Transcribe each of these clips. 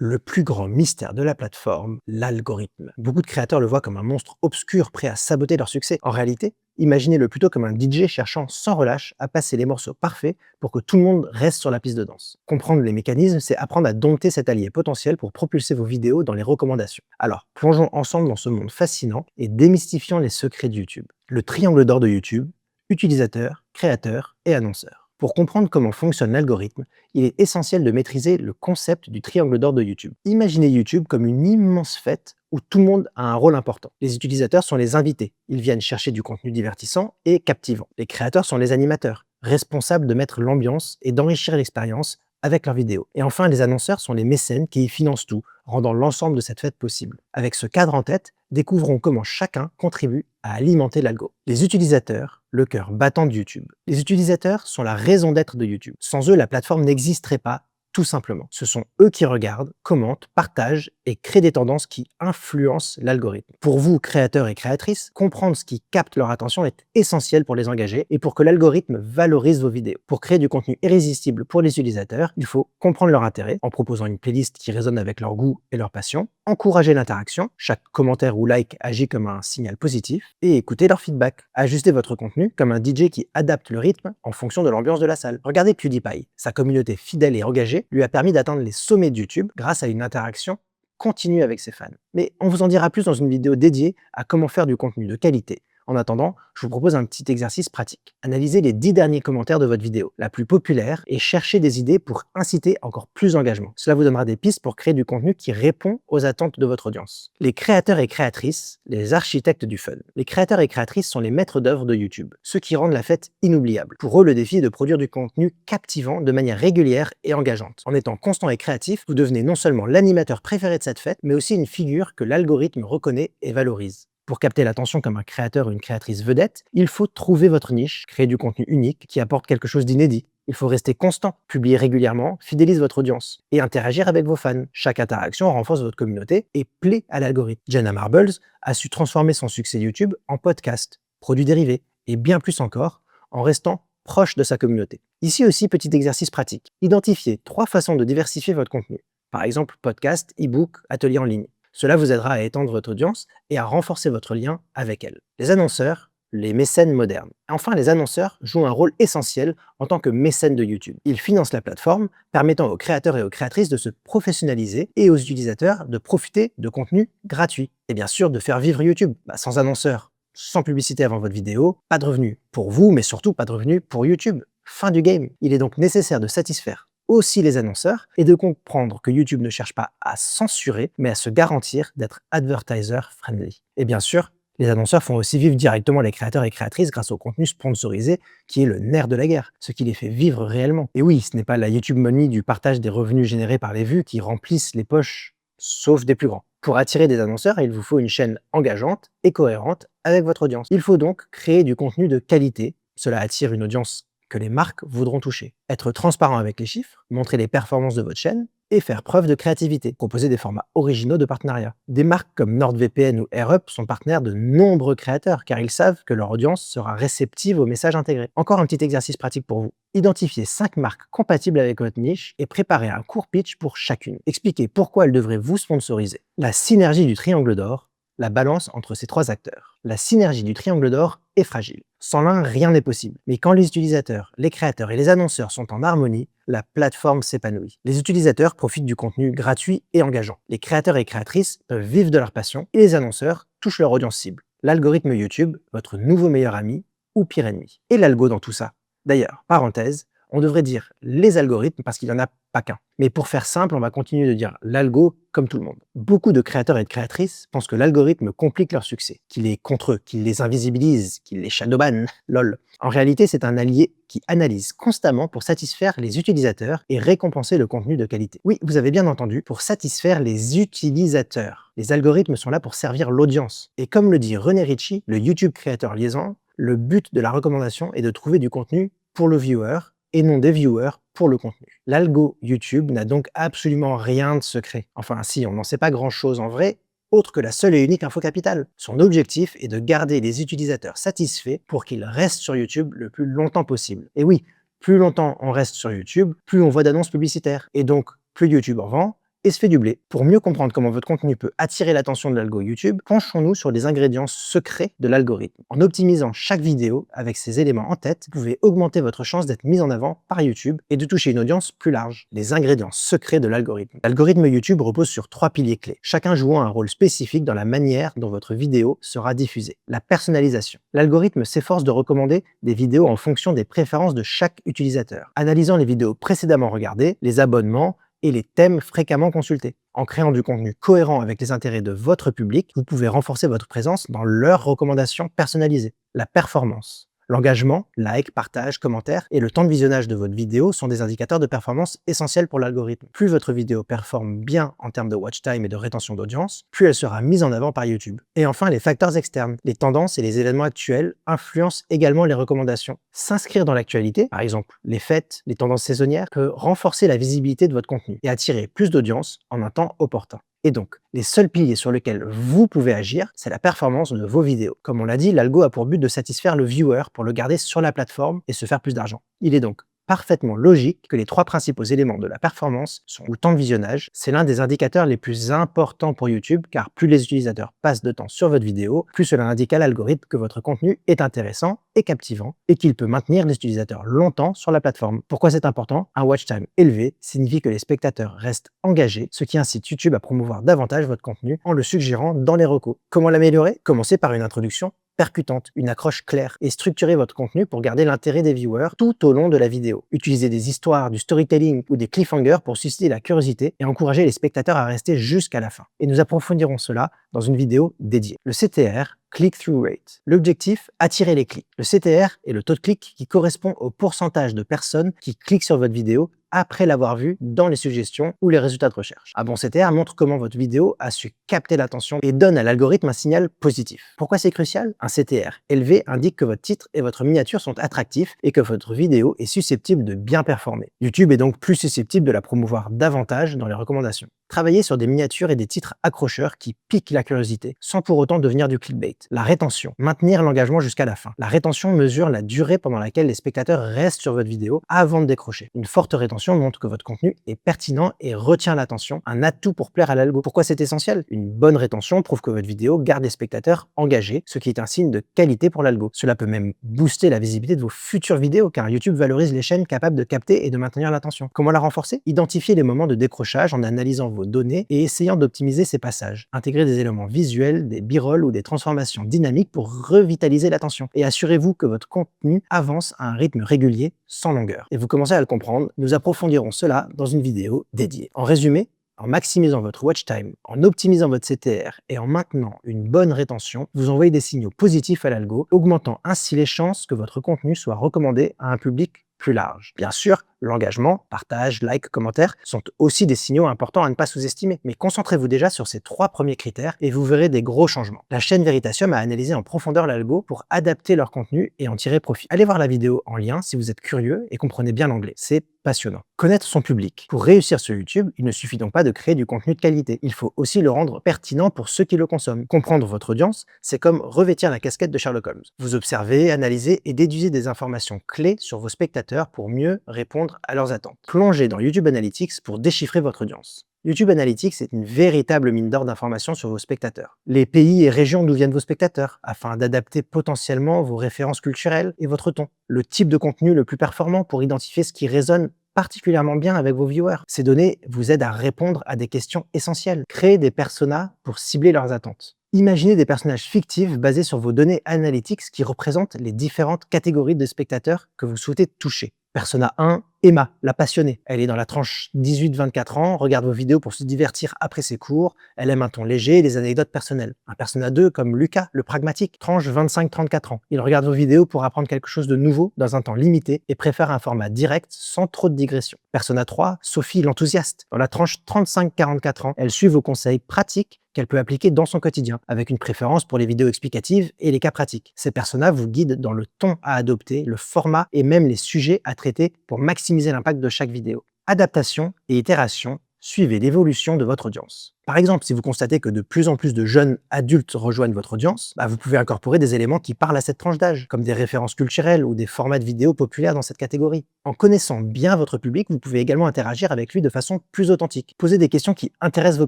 Le plus grand mystère de la plateforme, l'algorithme. Beaucoup de créateurs le voient comme un monstre obscur prêt à saboter leur succès. En réalité, imaginez-le plutôt comme un DJ cherchant sans relâche à passer les morceaux parfaits pour que tout le monde reste sur la piste de danse. Comprendre les mécanismes, c'est apprendre à dompter cet allié potentiel pour propulser vos vidéos dans les recommandations. Alors, plongeons ensemble dans ce monde fascinant et démystifions les secrets de YouTube. Le triangle d'or de YouTube, utilisateurs, créateurs et annonceurs. Pour comprendre comment fonctionne l'algorithme, il est essentiel de maîtriser le concept du triangle d'or de YouTube. Imaginez YouTube comme une immense fête où tout le monde a un rôle important. Les utilisateurs sont les invités, ils viennent chercher du contenu divertissant et captivant. Les créateurs sont les animateurs, responsables de mettre l'ambiance et d'enrichir l'expérience avec leurs vidéos. Et enfin, les annonceurs sont les mécènes qui y financent tout, rendant l'ensemble de cette fête possible. Avec ce cadre en tête, découvrons comment chacun contribue à alimenter l'algo. Les utilisateurs, le cœur battant de YouTube. Les utilisateurs sont la raison d'être de YouTube. Sans eux, la plateforme n'existerait pas, tout simplement. Ce sont eux qui regardent, commentent, partagent et créent des tendances qui influencent l'algorithme. Pour vous, créateurs et créatrices, comprendre ce qui capte leur attention est essentiel pour les engager et pour que l'algorithme valorise vos vidéos. Pour créer du contenu irrésistible pour les utilisateurs, il faut comprendre leur intérêt en proposant une playlist qui résonne avec leur goût et leur passion, encourager l'interaction, chaque commentaire ou like agit comme un signal positif, et écouter leur feedback. Ajustez votre contenu comme un DJ qui adapte le rythme en fonction de l'ambiance de la salle. Regardez PewDiePie, sa communauté fidèle et engagée lui a permis d'atteindre les sommets de YouTube grâce à une interaction continue avec ses fans. Mais on vous en dira plus dans une vidéo dédiée à comment faire du contenu de qualité. En attendant, je vous propose un petit exercice pratique. Analysez les 10 derniers commentaires de votre vidéo, la plus populaire, et cherchez des idées pour inciter encore plus d'engagement. Cela vous donnera des pistes pour créer du contenu qui répond aux attentes de votre audience. Les créateurs et créatrices, les architectes du fun. Les créateurs et créatrices sont les maîtres d'œuvre de YouTube, ceux qui rendent la fête inoubliable. Pour eux, le défi est de produire du contenu captivant de manière régulière et engageante. En étant constant et créatif, vous devenez non seulement l'animateur préféré de cette fête, mais aussi une figure que l'algorithme reconnaît et valorise. Pour capter l'attention comme un créateur ou une créatrice vedette, il faut trouver votre niche, créer du contenu unique qui apporte quelque chose d'inédit. Il faut rester constant, publier régulièrement, fidélise votre audience et interagir avec vos fans. Chaque interaction renforce votre communauté et plaît à l'algorithme. Jenna Marbles a su transformer son succès YouTube en podcast, produits dérivés et bien plus encore en restant proche de sa communauté. Ici aussi, petit exercice pratique. Identifiez 3 façons de diversifier votre contenu. Par exemple, podcast, e-book, atelier en ligne. Cela vous aidera à étendre votre audience et à renforcer votre lien avec elle. Les annonceurs, les mécènes modernes. Enfin, les annonceurs jouent un rôle essentiel en tant que mécènes de YouTube. Ils financent la plateforme, permettant aux créateurs et aux créatrices de se professionnaliser et aux utilisateurs de profiter de contenus gratuits. Et bien sûr, de faire vivre YouTube. Sans annonceurs, sans publicité avant votre vidéo, pas de revenus pour vous, mais surtout pas de revenus pour YouTube. Fin du game. Il est donc nécessaire de satisfaire aussi les annonceurs et de comprendre que YouTube ne cherche pas à censurer, mais à se garantir d'être advertiser friendly. Et bien sûr, les annonceurs font aussi vivre directement les créateurs et créatrices grâce au contenu sponsorisé qui est le nerf de la guerre, ce qui les fait vivre réellement. Et oui, ce n'est pas la YouTube Money du partage des revenus générés par les vues qui remplissent les poches, sauf des plus grands. Pour attirer des annonceurs, il vous faut une chaîne engageante et cohérente avec votre audience. Il faut donc créer du contenu de qualité. Cela attire une audience que les marques voudront toucher. Être transparent avec les chiffres, montrer les performances de votre chaîne et faire preuve de créativité. Proposer des formats originaux de partenariat. Des marques comme NordVPN ou AirUp sont partenaires de nombreux créateurs car ils savent que leur audience sera réceptive aux messages intégrés. Encore un petit exercice pratique pour vous. Identifiez 5 marques compatibles avec votre niche et préparez un court pitch pour chacune. Expliquez pourquoi elles devraient vous sponsoriser. La synergie du triangle d'or, la balance entre ces 3 acteurs. La synergie du triangle d'or est fragile. Sans l'un, rien n'est possible. Mais quand les utilisateurs, les créateurs et les annonceurs sont en harmonie, la plateforme s'épanouit. Les utilisateurs profitent du contenu gratuit et engageant. Les créateurs et créatrices peuvent vivre de leur passion et les annonceurs touchent leur audience cible. L'algorithme YouTube, votre nouveau meilleur ami ou pire ennemi. Et l'algo dans tout ça. D'ailleurs, parenthèse, on devrait dire les algorithmes parce qu'il n'y en a pas qu'un. Mais pour faire simple, on va continuer de dire l'algo comme tout le monde. Beaucoup de créateurs et de créatrices pensent que l'algorithme complique leur succès, qu'il est contre eux, qu'il les invisibilise, qu'il les shadowban, lol. En réalité, c'est un allié qui analyse constamment pour satisfaire les utilisateurs et récompenser le contenu de qualité. Oui, vous avez bien entendu, pour satisfaire les utilisateurs. Les algorithmes sont là pour servir l'audience. Et comme le dit René Ritchie, le YouTube Creator Liaison, le but de la recommandation est de trouver du contenu pour le viewer et non des viewers pour le contenu. L'algo YouTube n'a donc absolument rien de secret. Enfin si, on n'en sait pas grand-chose en vrai, autre que la seule et unique info capitale. Son objectif est de garder les utilisateurs satisfaits pour qu'ils restent sur YouTube le plus longtemps possible. Et oui, plus longtemps on reste sur YouTube, plus on voit d'annonces publicitaires. Et donc, plus YouTube en vend, et se fait du blé. Pour mieux comprendre comment votre contenu peut attirer l'attention de l'algo YouTube, penchons-nous sur les ingrédients secrets de l'algorithme. En optimisant chaque vidéo avec ces éléments en tête, vous pouvez augmenter votre chance d'être mis en avant par YouTube et de toucher une audience plus large. Les ingrédients secrets de l'algorithme. L'algorithme YouTube repose sur 3 piliers clés, chacun jouant un rôle spécifique dans la manière dont votre vidéo sera diffusée. La personnalisation. L'algorithme s'efforce de recommander des vidéos en fonction des préférences de chaque utilisateur, analysant les vidéos précédemment regardées, les abonnements et les thèmes fréquemment consultés. En créant du contenu cohérent avec les intérêts de votre public, vous pouvez renforcer votre présence dans leurs recommandations personnalisées. La performance. L'engagement, like, partage, commentaire et le temps de visionnage de votre vidéo sont des indicateurs de performance essentiels pour l'algorithme. Plus votre vidéo performe bien en termes de watch time et de rétention d'audience, plus elle sera mise en avant par YouTube. Et enfin, les facteurs externes. Les tendances et les événements actuels influencent également les recommandations. S'inscrire dans l'actualité, par exemple les fêtes, les tendances saisonnières, peut renforcer la visibilité de votre contenu et attirer plus d'audience en un temps opportun. Et donc, les seuls piliers sur lesquels vous pouvez agir, c'est la performance de vos vidéos. Comme on l'a dit, l'algo a pour but de satisfaire le viewer pour le garder sur la plateforme et se faire plus d'argent. Il est donc parfaitement logique que les 3 principaux éléments de la performance sont le temps de visionnage. C'est l'un des indicateurs les plus importants pour YouTube, car plus les utilisateurs passent de temps sur votre vidéo, plus cela indique à l'algorithme que votre contenu est intéressant et captivant et qu'il peut maintenir les utilisateurs longtemps sur la plateforme. Pourquoi c'est important? Un watch time élevé signifie que les spectateurs restent engagés, ce qui incite YouTube à promouvoir davantage votre contenu en le suggérant dans les recos. Comment l'améliorer? Commencez par une introduction percutante, une accroche claire et structurez votre contenu pour garder l'intérêt des viewers tout au long de la vidéo. Utilisez des histoires, du storytelling ou des cliffhangers pour susciter la curiosité et encourager les spectateurs à rester jusqu'à la fin. Et nous approfondirons cela dans une vidéo dédiée. Le CTR, Click-Through Rate. L'objectif, attirer les clics. Le CTR est le taux de clic qui correspond au pourcentage de personnes qui cliquent sur votre vidéo après l'avoir vue dans les suggestions ou les résultats de recherche. Un bon CTR montre comment votre vidéo a su capter l'attention et donne à l'algorithme un signal positif. Pourquoi c'est crucial? Un CTR élevé indique que votre titre et votre miniature sont attractifs et que votre vidéo est susceptible de bien performer. YouTube est donc plus susceptible de la promouvoir davantage dans les recommandations. Travaillez sur des miniatures et des titres accrocheurs qui piquent la curiosité, sans pour autant devenir du clickbait. La rétention. Maintenir l'engagement jusqu'à la fin. La rétention mesure la durée pendant laquelle les spectateurs restent sur votre vidéo avant de décrocher. Une forte rétention montre que votre contenu est pertinent et retient l'attention, un atout pour plaire à l'algo. Pourquoi c'est essentiel? Une bonne rétention prouve que votre vidéo garde les spectateurs engagés, ce qui est un signe de qualité pour l'algo. Cela peut même booster la visibilité de vos futures vidéos, car YouTube valorise les chaînes capables de capter et de maintenir l'attention. Comment la renforcer? Identifiez les moments de décrochage en analysant vos données et essayant d'optimiser ces passages. Intégrez des éléments visuels, des b-rolls ou des transformations dynamiques pour revitaliser l'attention. Et assurez-vous que votre contenu avance à un rythme régulier, sans longueur. Et vous commencez à le comprendre, nous approfondirons cela dans une vidéo dédiée. En résumé, en maximisant votre watch time, en optimisant votre CTR et en maintenant une bonne rétention, vous envoyez des signaux positifs à l'algo, augmentant ainsi les chances que votre contenu soit recommandé à un public plus large. Bien sûr, l'engagement, partage, like, commentaire sont aussi des signaux importants à ne pas sous-estimer. Mais concentrez-vous déjà sur ces 3 premiers critères et vous verrez des gros changements. La chaîne Veritasium a analysé en profondeur l'algo pour adapter leur contenu et en tirer profit. Allez voir la vidéo en lien si vous êtes curieux et comprenez bien l'anglais. C'est passionnant. Connaître son public. Pour réussir sur YouTube, il ne suffit donc pas de créer du contenu de qualité. Il faut aussi le rendre pertinent pour ceux qui le consomment. Comprendre votre audience, c'est comme revêtir la casquette de Sherlock Holmes. Vous observez, analysez et déduisez des informations clés sur vos spectateurs pour mieux répondre à leurs attentes. Plongez dans YouTube Analytics pour déchiffrer votre audience. YouTube Analytics est une véritable mine d'or d'informations sur vos spectateurs. Les pays et régions d'où viennent vos spectateurs, afin d'adapter potentiellement vos références culturelles et votre ton. Le type de contenu le plus performant pour identifier ce qui résonne particulièrement bien avec vos viewers. Ces données vous aident à répondre à des questions essentielles. Créez des personas pour cibler leurs attentes. Imaginez des personnages fictifs basés sur vos données analytics qui représentent les différentes catégories de spectateurs que vous souhaitez toucher. Persona 1, Emma, la passionnée. Elle est dans la tranche 18-24 ans, regarde vos vidéos pour se divertir après ses cours, elle aime un ton léger et des anecdotes personnelles. Un persona 2 comme Lucas, le pragmatique, tranche 25-34 ans. Il regarde vos vidéos pour apprendre quelque chose de nouveau dans un temps limité et préfère un format direct sans trop de digression. Persona 3, Sophie, l'enthousiaste. Dans la tranche 35-44 ans, elle suit vos conseils pratiques qu'elle peut appliquer dans son quotidien, avec une préférence pour les vidéos explicatives et les cas pratiques. Ces personas vous guident dans le ton à adopter, le format et même les sujets à traiter pour maximiser l'impact de chaque vidéo. Adaptation et itération suivez l'évolution de votre audience. Par exemple, si vous constatez que de plus en plus de jeunes adultes rejoignent votre audience, vous pouvez incorporer des éléments qui parlent à cette tranche d'âge, comme des références culturelles ou des formats de vidéos populaires dans cette catégorie. En connaissant bien votre public, vous pouvez également interagir avec lui de façon plus authentique. Posez des questions qui intéressent vos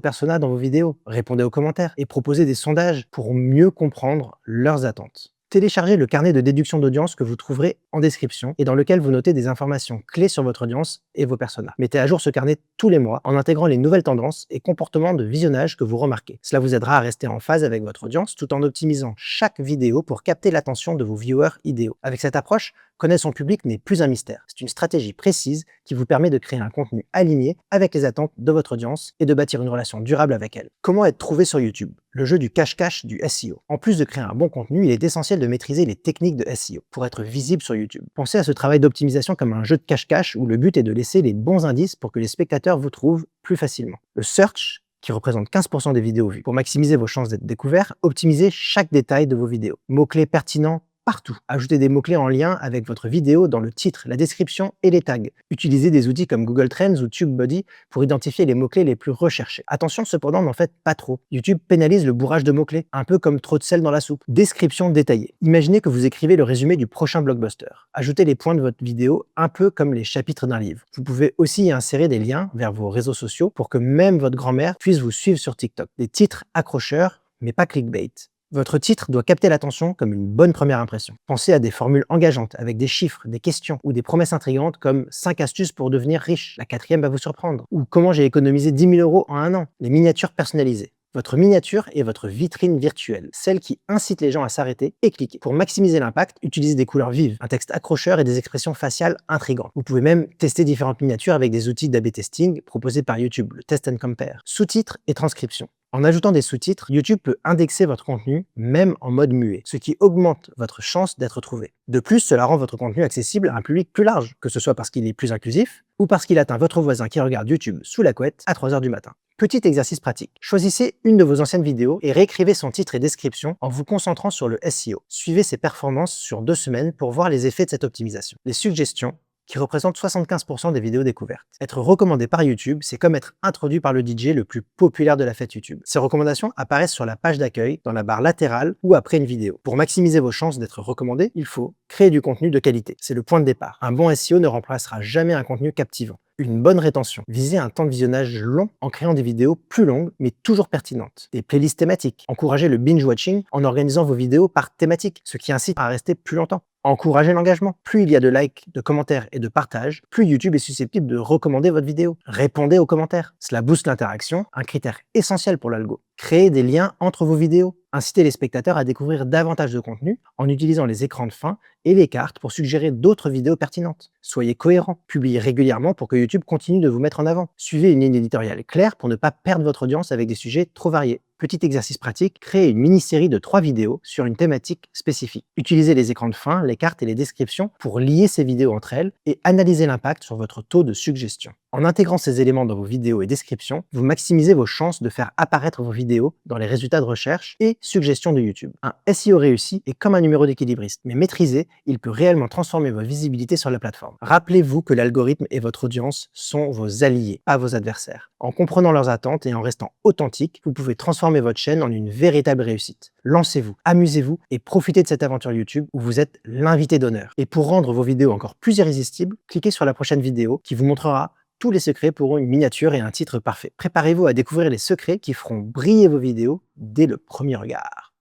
personas dans vos vidéos, répondez aux commentaires et proposez des sondages pour mieux comprendre leurs attentes. Téléchargez le carnet de déduction d'audience que vous trouverez en description et dans lequel vous notez des informations clés sur votre audience et vos personas. Mettez à jour ce carnet tous les mois en intégrant les nouvelles tendances et comportements de visionnage que vous remarquez. Cela vous aidera à rester en phase avec votre audience tout en optimisant chaque vidéo pour capter l'attention de vos viewers idéaux. Avec cette approche, connaître son public n'est plus un mystère. C'est une stratégie précise qui vous permet de créer un contenu aligné avec les attentes de votre audience et de bâtir une relation durable avec elle. Comment être trouvé sur YouTube? Le jeu du cache-cache du SEO. En plus de créer un bon contenu, il est essentiel de maîtriser les techniques de SEO pour être visible sur YouTube. Pensez à ce travail d'optimisation comme un jeu de cache-cache où le but est de laisser les bons indices pour que les spectateurs vous trouvent plus facilement. Le search, qui représente 15% des vidéos vues. Pour maximiser vos chances d'être découverts, optimisez chaque détail de vos vidéos. Mots-clés pertinents partout. Ajoutez des mots-clés en lien avec votre vidéo dans le titre, la description et les tags. Utilisez des outils comme Google Trends ou TubeBuddy pour identifier les mots-clés les plus recherchés. Attention cependant, n'en faites pas trop. YouTube pénalise le bourrage de mots-clés, un peu comme trop de sel dans la soupe. Description détaillée. Imaginez que vous écrivez le résumé du prochain blockbuster. Ajoutez les points de votre vidéo, un peu comme les chapitres d'un livre. Vous pouvez aussi y insérer des liens vers vos réseaux sociaux pour que même votre grand-mère puisse vous suivre sur TikTok. Des titres accrocheurs, mais pas clickbait. Votre titre doit capter l'attention comme une bonne première impression. Pensez à des formules engageantes avec des chiffres, des questions ou des promesses intrigantes comme 5 astuces pour devenir riche. La quatrième va vous surprendre. Ou comment j'ai économisé 10 000 € en un an. Les miniatures personnalisées. Votre miniature est votre vitrine virtuelle, celle qui incite les gens à s'arrêter et cliquer. Pour maximiser l'impact, utilisez des couleurs vives, un texte accrocheur et des expressions faciales intrigantes. Vous pouvez même tester différentes miniatures avec des outils d'A/B testing proposés par YouTube, le Test and Compare. Sous-titres et transcription. En ajoutant des sous-titres, YouTube peut indexer votre contenu, même en mode muet, ce qui augmente votre chance d'être trouvé. De plus, cela rend votre contenu accessible à un public plus large, que ce soit parce qu'il est plus inclusif, ou parce qu'il atteint votre voisin qui regarde YouTube sous la couette à 3 h du matin. Petit exercice pratique. Choisissez une de vos anciennes vidéos et réécrivez son titre et description en vous concentrant sur le SEO. Suivez ses performances sur 2 semaines pour voir les effets de cette optimisation. Les suggestions, qui représente 75% des vidéos découvertes. Être recommandé par YouTube, c'est comme être introduit par le DJ le plus populaire de la fête YouTube. Ces recommandations apparaissent sur la page d'accueil, dans la barre latérale ou après une vidéo. Pour maximiser vos chances d'être recommandé, il faut créer du contenu de qualité. C'est le point de départ. Un bon SEO ne remplacera jamais un contenu captivant. Une bonne rétention. Visez un temps de visionnage long en créant des vidéos plus longues mais toujours pertinentes. Des playlists thématiques. Encouragez le binge-watching en organisant vos vidéos par thématique, ce qui incite à rester plus longtemps. Encouragez l'engagement. Plus il y a de likes, de commentaires et de partages, plus YouTube est susceptible de recommander votre vidéo. Répondez aux commentaires. Cela booste l'interaction, un critère essentiel pour l'algo. Créez des liens entre vos vidéos. Incitez les spectateurs à découvrir davantage de contenu en utilisant les écrans de fin et les cartes pour suggérer d'autres vidéos pertinentes. Soyez cohérent. Publiez régulièrement pour que YouTube continue de vous mettre en avant. Suivez une ligne éditoriale claire pour ne pas perdre votre audience avec des sujets trop variés. Petit exercice pratique, créez une mini-série de 3 vidéos sur une thématique spécifique. Utilisez les écrans de fin, les cartes et les descriptions pour lier ces vidéos entre elles et analyser l'impact sur votre taux de suggestion. En intégrant ces éléments dans vos vidéos et descriptions, vous maximisez vos chances de faire apparaître vos vidéos dans les résultats de recherche et suggestions de YouTube. Un SEO réussi est comme un numéro d'équilibriste, mais maîtrisé, il peut réellement transformer votre visibilité sur la plateforme. Rappelez-vous que l'algorithme et votre audience sont vos alliés, pas vos adversaires. En comprenant leurs attentes et en restant authentique, vous pouvez transformer votre chaîne en une véritable réussite. Lancez-vous, amusez-vous et profitez de cette aventure YouTube où vous êtes l'invité d'honneur. Et pour rendre vos vidéos encore plus irrésistibles, cliquez sur la prochaine vidéo qui vous montrera tous les secrets pour une miniature et un titre parfait. Préparez-vous à découvrir les secrets qui feront briller vos vidéos dès le premier regard.